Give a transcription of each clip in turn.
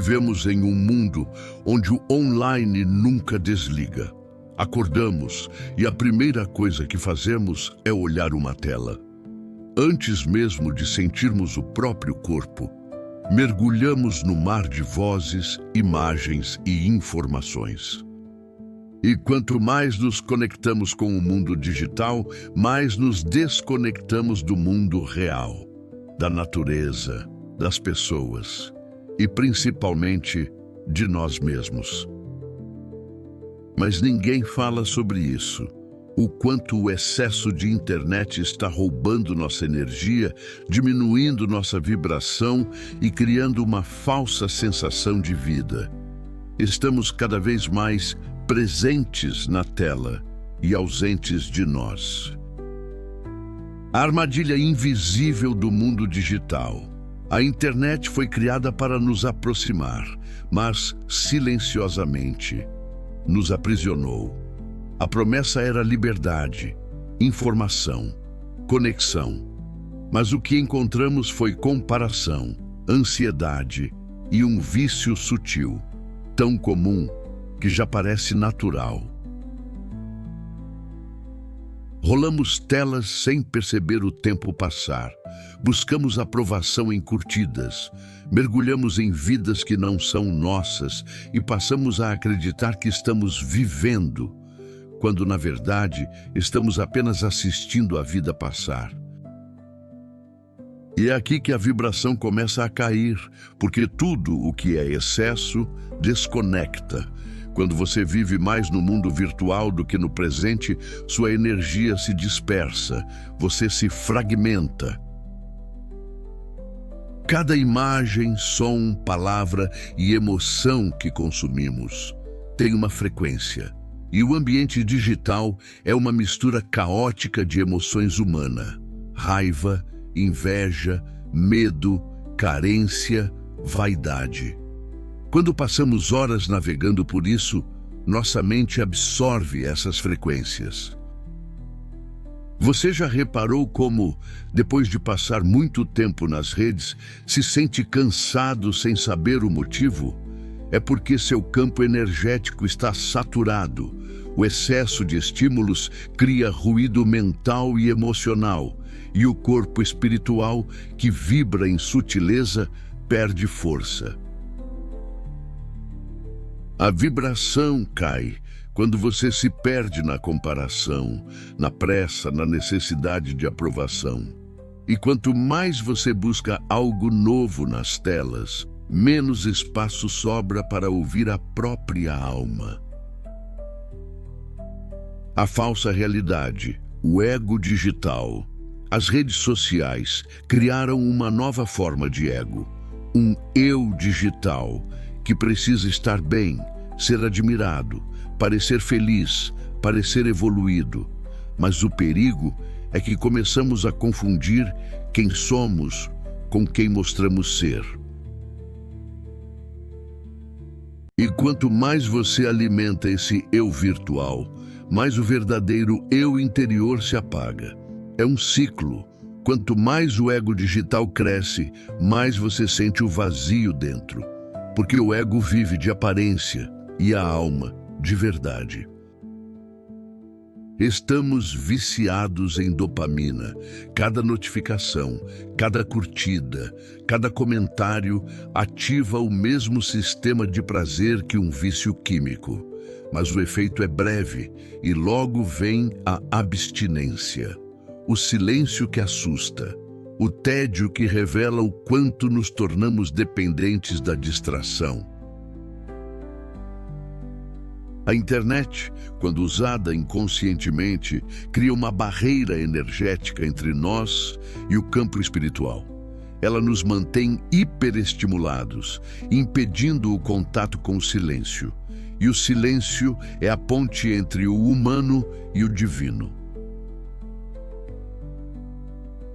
Vivemos em um mundo onde o online nunca desliga. Acordamos e a primeira coisa que fazemos é olhar uma tela. Antes mesmo de sentirmos o próprio corpo, mergulhamos no mar de vozes, imagens e informações. E quanto mais nos conectamos com o mundo digital, mais nos desconectamos do mundo real, da natureza, das pessoas e principalmente de nós mesmos. Mas ninguém fala sobre isso. O quanto o excesso de internet está roubando nossa energia, diminuindo nossa vibração e criando uma falsa sensação de vida. Estamos cada vez mais presentes na tela e ausentes de nós. A armadilha invisível do mundo digital. A internet foi criada para nos aproximar, mas silenciosamente nos aprisionou. A promessa era liberdade, informação, conexão. Mas o que encontramos foi comparação, ansiedade e um vício sutil, tão comum que já parece natural. Rolamos telas sem perceber o tempo passar. Buscamos aprovação em curtidas. Mergulhamos em vidas que não são nossas e passamos a acreditar que estamos vivendo, quando na verdade estamos apenas assistindo a vida passar. E é aqui que a vibração começa a cair, porque tudo o que é excesso desconecta. Quando você vive mais no mundo virtual do que no presente, sua energia se dispersa, você se fragmenta. Cada imagem, som, palavra e emoção que consumimos tem uma frequência. E o ambiente digital é uma mistura caótica de emoções humanas: raiva, inveja, medo, carência, vaidade. Quando passamos horas navegando por isso, nossa mente absorve essas frequências. Você já reparou como, depois de passar muito tempo nas redes, se sente cansado sem saber o motivo? É porque seu campo energético está saturado. O excesso de estímulos cria ruído mental e emocional, e o corpo espiritual, que vibra em sutileza, perde força. A vibração cai quando você se perde na comparação, na pressa, na necessidade de aprovação. E quanto mais você busca algo novo nas telas, menos espaço sobra para ouvir a própria alma. A falsa realidade, o ego digital. As redes sociais criaram uma nova forma de ego, um eu digital, que precisa estar bem, ser admirado, parecer feliz, parecer evoluído. Mas o perigo é que começamos a confundir quem somos com quem mostramos ser. E quanto mais você alimenta esse eu virtual, mais o verdadeiro eu interior se apaga. É um ciclo. Quanto mais o ego digital cresce, mais você sente o vazio dentro. Porque o ego vive de aparência e a alma de verdade. Estamos viciados em dopamina. Cada notificação, cada curtida, cada comentário ativa o mesmo sistema de prazer que um vício químico. Mas o efeito é breve e logo vem a abstinência. O silêncio que assusta, o tédio que revela o quanto nos tornamos dependentes da distração. A internet, quando usada inconscientemente, cria uma barreira energética entre nós e o campo espiritual. Ela nos mantém hiperestimulados, impedindo o contato com o silêncio. E o silêncio é a ponte entre o humano e o divino.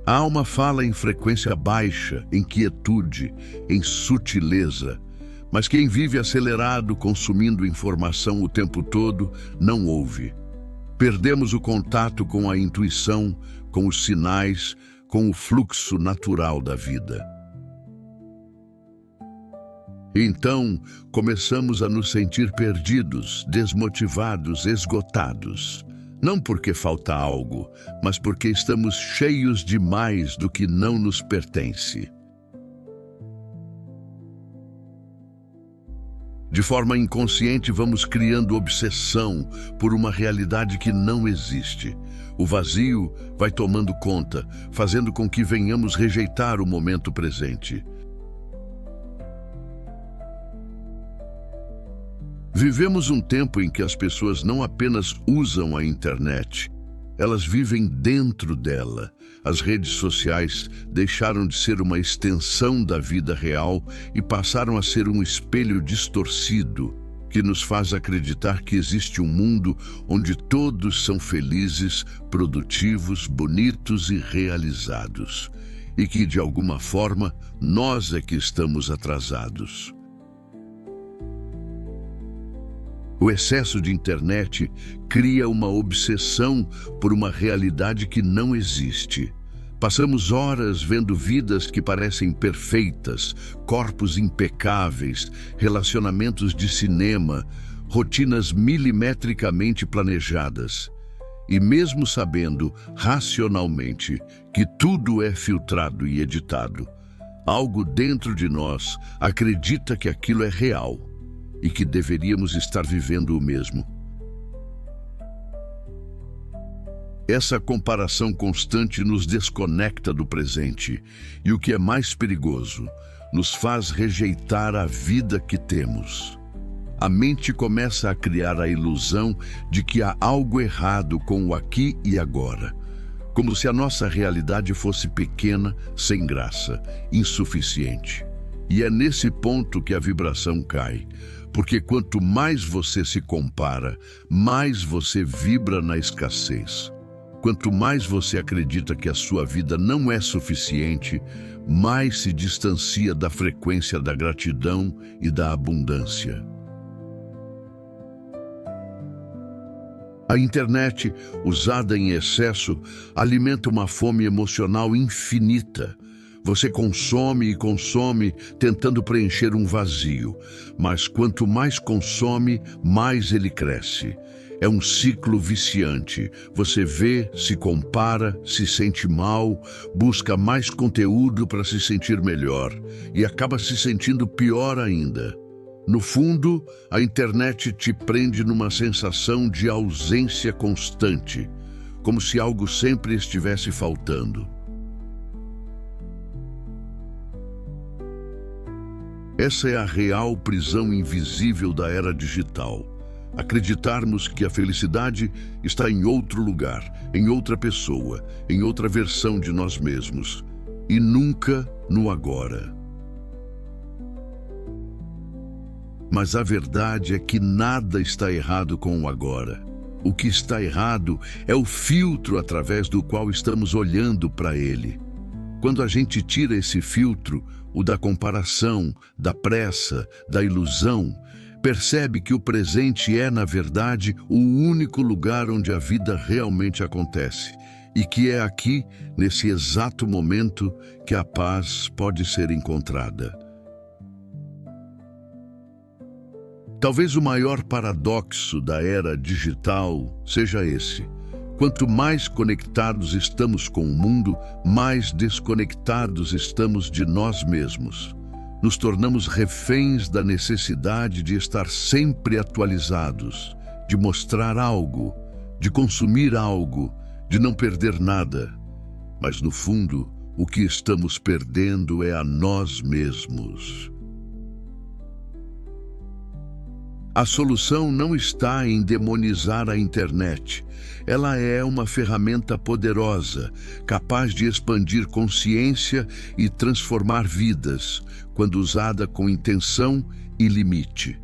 A alma fala em frequência baixa, em quietude, em sutileza. Mas quem vive acelerado, consumindo informação o tempo todo, não ouve. Perdemos o contato com a intuição, com os sinais, com o fluxo natural da vida. Então, começamos a nos sentir perdidos, desmotivados, esgotados. Não porque falta algo, mas porque estamos cheios demais do que não nos pertence. De forma inconsciente, vamos criando obsessão por uma realidade que não existe. O vazio vai tomando conta, fazendo com que venhamos rejeitar o momento presente. Vivemos um tempo em que as pessoas não apenas usam a internet, elas vivem dentro dela. As redes sociais deixaram de ser uma extensão da vida real e passaram a ser um espelho distorcido que nos faz acreditar que existe um mundo onde todos são felizes, produtivos, bonitos e realizados, e que, de alguma forma, nós é que estamos atrasados. O excesso de internet cria uma obsessão por uma realidade que não existe. Passamos horas vendo vidas que parecem perfeitas, corpos impecáveis, relacionamentos de cinema, rotinas milimetricamente planejadas. E mesmo sabendo, racionalmente, que tudo é filtrado e editado, algo dentro de nós acredita que aquilo é real e que deveríamos estar vivendo o mesmo. Essa comparação constante nos desconecta do presente e, o que é mais perigoso, nos faz rejeitar a vida que temos. A mente começa a criar a ilusão de que há algo errado com o aqui e agora, como se a nossa realidade fosse pequena, sem graça, insuficiente. E é nesse ponto que a vibração cai, porque quanto mais você se compara, mais você vibra na escassez. Quanto mais você acredita que a sua vida não é suficiente, mais se distancia da frequência da gratidão e da abundância. A internet, usada em excesso, alimenta uma fome emocional infinita. Você consome e consome, tentando preencher um vazio, mas quanto mais consome, mais ele cresce. É um ciclo viciante. Você vê, se compara, se sente mal, busca mais conteúdo para se sentir melhor e acaba se sentindo pior ainda. No fundo, a internet te prende numa sensação de ausência constante, como se algo sempre estivesse faltando. Essa é a real prisão invisível da era digital. Acreditarmos que a felicidade está em outro lugar, em outra pessoa, em outra versão de nós mesmos, e nunca no agora. Mas a verdade é que nada está errado com o agora. O que está errado é o filtro através do qual estamos olhando para ele. Quando a gente tira esse filtro, o da comparação, da pressa, da ilusão, percebe que o presente é, na verdade, o único lugar onde a vida realmente acontece, e que é aqui, nesse exato momento, que a paz pode ser encontrada. Talvez o maior paradoxo da era digital seja esse. Quanto mais conectados estamos com o mundo, mais desconectados estamos de nós mesmos. Nos tornamos reféns da necessidade de estar sempre atualizados, de mostrar algo, de consumir algo, de não perder nada. Mas, no fundo, o que estamos perdendo é a nós mesmos. A solução não está em demonizar a internet. Ela é uma ferramenta poderosa, capaz de expandir consciência e transformar vidas, quando usada com intenção e limite.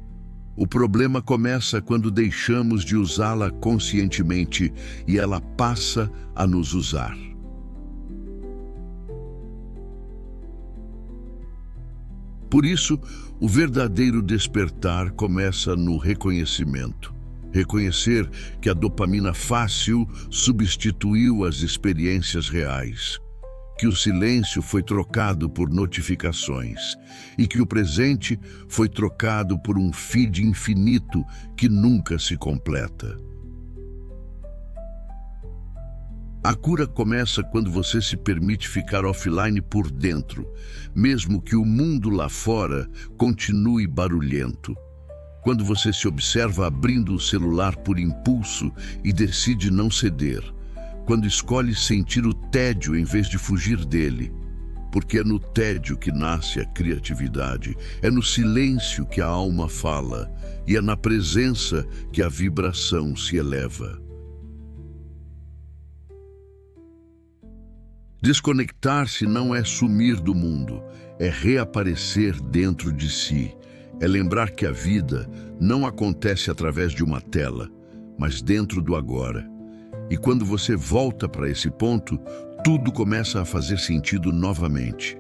O problema começa quando deixamos de usá-la conscientemente e ela passa a nos usar. Por isso, o verdadeiro despertar começa no reconhecimento. Reconhecer que a dopamina fácil substituiu as experiências reais. que o silêncio foi trocado por notificações e que o presente foi trocado por um feed infinito que nunca se completa. A cura começa quando você se permite ficar offline por dentro, mesmo que o mundo lá fora continue barulhento. Quando você se observa abrindo o celular por impulso e decide não ceder. Quando escolhe sentir o tédio em vez de fugir dele. Porque é no tédio que nasce a criatividade, é no silêncio que a alma fala e é na presença que a vibração se eleva. Desconectar-se não é sumir do mundo, é reaparecer dentro de si. É lembrar que a vida não acontece através de uma tela, mas dentro do agora. E quando você volta para esse ponto, tudo começa a fazer sentido novamente.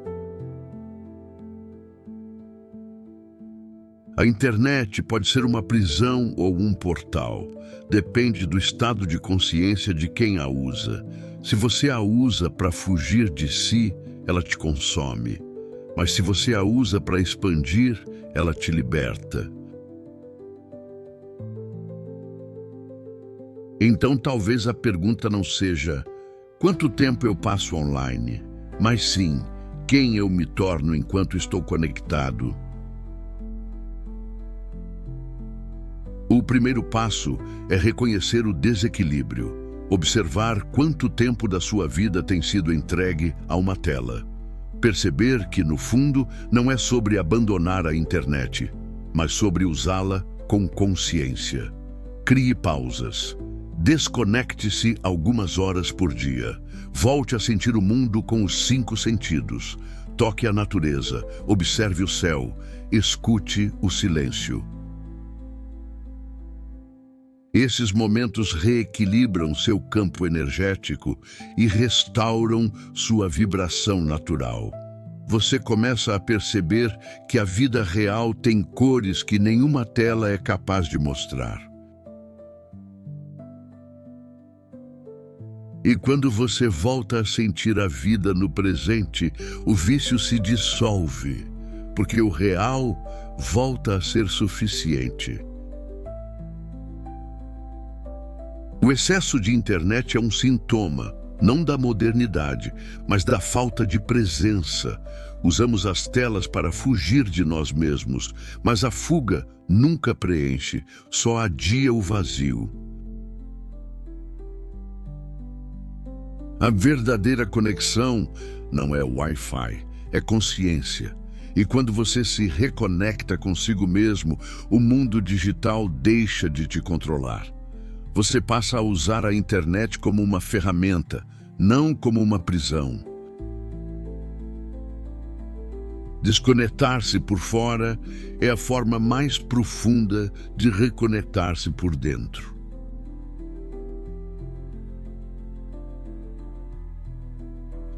A internet pode ser uma prisão ou um portal. Depende do estado de consciência de quem a usa. Se você a usa para fugir de si, ela te consome. Mas se você a usa para expandir, ela te liberta. Então talvez a pergunta não seja quanto tempo eu passo online, mas sim quem eu me torno enquanto estou conectado. O primeiro passo é reconhecer o desequilíbrio, observar quanto tempo da sua vida tem sido entregue a uma tela. Perceber que, no fundo, não é sobre abandonar a internet, mas sobre usá-la com consciência. Crie pausas. Desconecte-se algumas horas por dia. Volte a sentir o mundo com os 5 sentidos. Toque a natureza, observe o céu, escute o silêncio. Esses momentos reequilibram seu campo energético e restauram sua vibração natural. Você começa a perceber que a vida real tem cores que nenhuma tela é capaz de mostrar. E quando você volta a sentir a vida no presente, o vício se dissolve, porque o real volta a ser suficiente. O excesso de internet é um sintoma, não da modernidade, mas da falta de presença. Usamos as telas para fugir de nós mesmos, mas a fuga nunca preenche, só adia o vazio. A verdadeira conexão não é Wi-Fi, é consciência. E quando você se reconecta consigo mesmo, o mundo digital deixa de te controlar. Você passa a usar a internet como uma ferramenta, não como uma prisão. Desconectar-se por fora é a forma mais profunda de reconectar-se por dentro.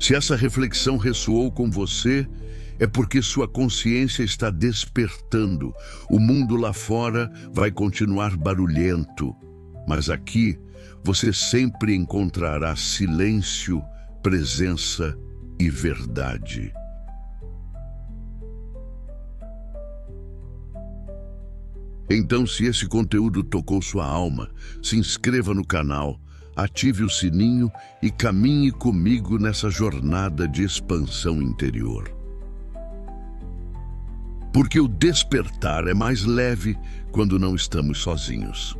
Se essa reflexão ressoou com você, é porque sua consciência está despertando. O mundo lá fora vai continuar barulhento. Mas aqui, você sempre encontrará silêncio, presença e verdade. Então, se esse conteúdo tocou sua alma, se inscreva no canal, ative o sininho e caminhe comigo nessa jornada de expansão interior. Porque o despertar é mais leve quando não estamos sozinhos.